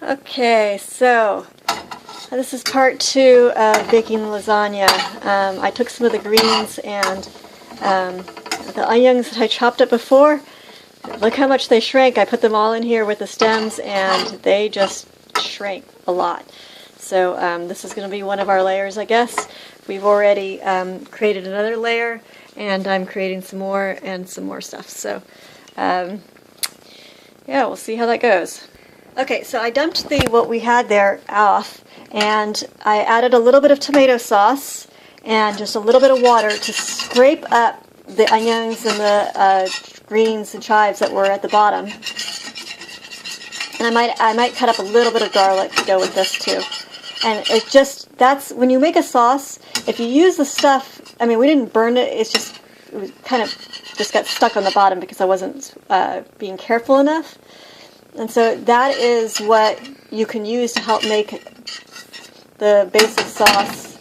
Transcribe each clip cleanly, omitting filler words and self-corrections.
Okay, so this is part 2 of baking lasagna. I took some of the greens and the onions that I chopped up before. Look how much they shrank. I put them all in here with the stems and they just shrank a lot. So this is going to be one of our layers, I guess. We've already created another layer and I'm creating some more and some more stuff. So yeah, we'll see how that goes. Okay, so I dumped what we had there off, and I added a little bit of tomato sauce and just a little bit of water to scrape up the onions and the greens and chives that were at the bottom. And I might cut up a little bit of garlic to go with this too. And it just, that's, when you make a sauce, if you use the stuff, I mean, we didn't burn it, it was kind of just got stuck on the bottom because I wasn't being careful enough. And so that is what you can use to help make the basic sauce.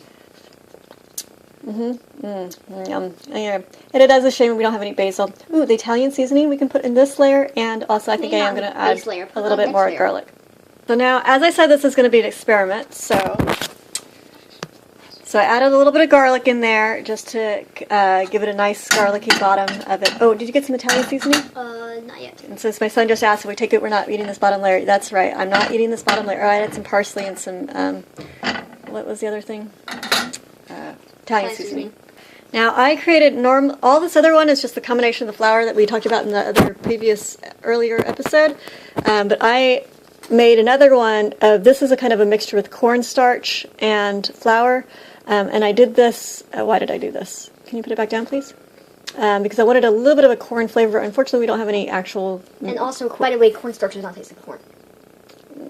Yum. Yeah. And it is a shame we don't have any basil. Ooh, the Italian seasoning we can put in this layer, and also I think I am going to add a little bit more garlic. So now, as I said, this is going to be an experiment, so I added a little bit of garlic in there just to give it a nice garlicky bottom of it. Oh, did you get some Italian seasoning? Not yet. And since my son just asked if we take it, we're not eating this bottom layer. That's right, I'm not eating this bottom layer. Oh, I added some parsley and some, what was the other thing? Italian seasoning. Now, I created all this other one is just the combination of the flour that we talked about in the other earlier episode. But I made another one. This is a kind of a mixture with cornstarch and flour. And I did this, why did I do this? Can you put it back down, please? Because I wanted a little bit of a corn flavor. Unfortunately, we don't have any actual... And also, by the way, cornstarch does not taste like corn.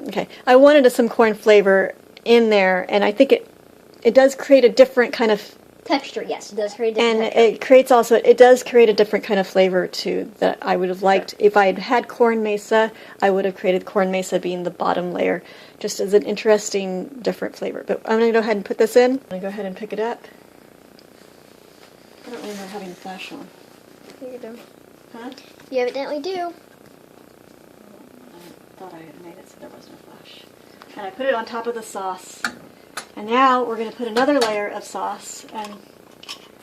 Okay. I wanted some corn flavor in there, and I think it does create a different kind of... Texture, yes. It does create a different texture. And it does create a different kind of flavor, too, that I would have liked. If I had corn mesa, I would have created corn mesa being the bottom layer, just as an interesting, different flavor. But I'm going to go ahead and put this in. I'm going to go ahead and pick it up. I don't remember having the flash on. You do. Huh? You evidently do. I thought I had made it so there was no flash. And I put it on top of the sauce. And now we're going to put another layer of sauce. And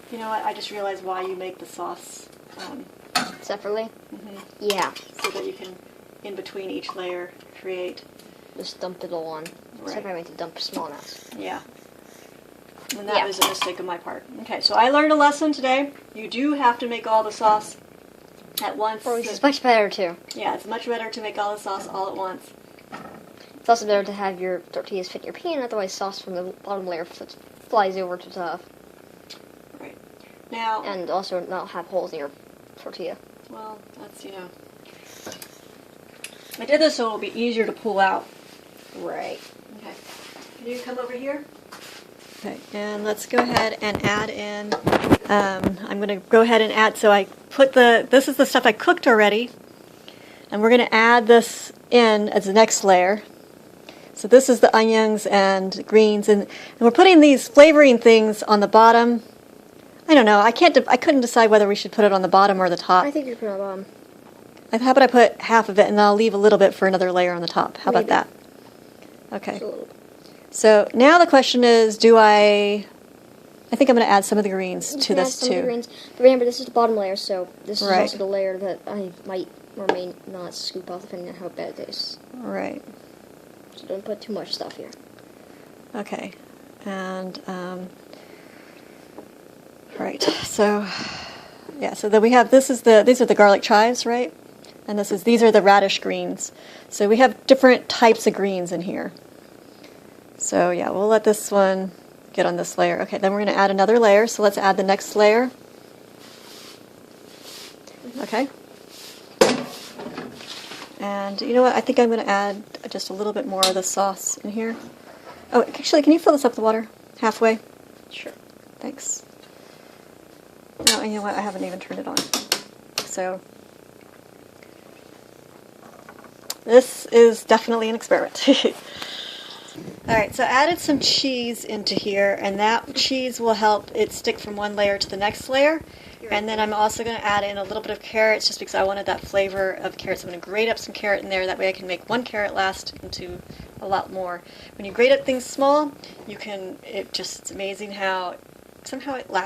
you know what? I just realized why you make the sauce separately? Yeah. So that you can, in between each layer, create... Just dump it all on. Right. Except I meant to dump small amounts. Yeah. And that was a mistake on my part. Okay, so I learned a lesson today. You do have to make all the sauce at once. It's much better, too. Yeah, it's much better to make all the sauce all at once. It's also better to have your tortillas fit in your pan, otherwise sauce from the bottom layer flies over to the top. Right. Now... And also not have holes in your tortilla. Well, that's, I did this so it'll be easier to pull out. Right. Okay. Can you come over here? Okay, and let's go ahead and add in, I'm going to go ahead and add, so I put this is the stuff I cooked already, and we're going to add this in as the next layer. So this is the onions and greens, and we're putting these flavoring things on the bottom. I don't know, I couldn't decide whether we should put it on the bottom or the top. I think you put it on the bottom. How about I put half of it, and I'll leave a little bit for another layer on the top. How about that? Okay. So now the question is, I think I'm going to add some of the greens to this too. But remember, this is the bottom layer, so this is also the layer that I might or may not scoop off depending on how bad it tastes. Right. So don't put too much stuff here. Okay. And, right. So, yeah, so then we have, these are the garlic chives, right? And these are the radish greens. So we have different types of greens in here. So yeah, we'll let this one get on this layer. Okay, then we're going to add another layer. So let's add the next layer. Okay. And you know what? I think I'm going to add just a little bit more of the sauce in here. Oh, actually, can you fill this up with water? Halfway? Sure. Thanks. No, you know what? I haven't even turned it on. So this is definitely an experiment. Alright, so I added some cheese into here, and that cheese will help it stick from one layer to the next layer. And then I'm also going to add in a little bit of carrots just because I wanted that flavor of carrots. I'm going to grate up some carrot in there. That way I can make one carrot last into a lot more. When you grate up things small, you can, it's amazing how somehow it lasts.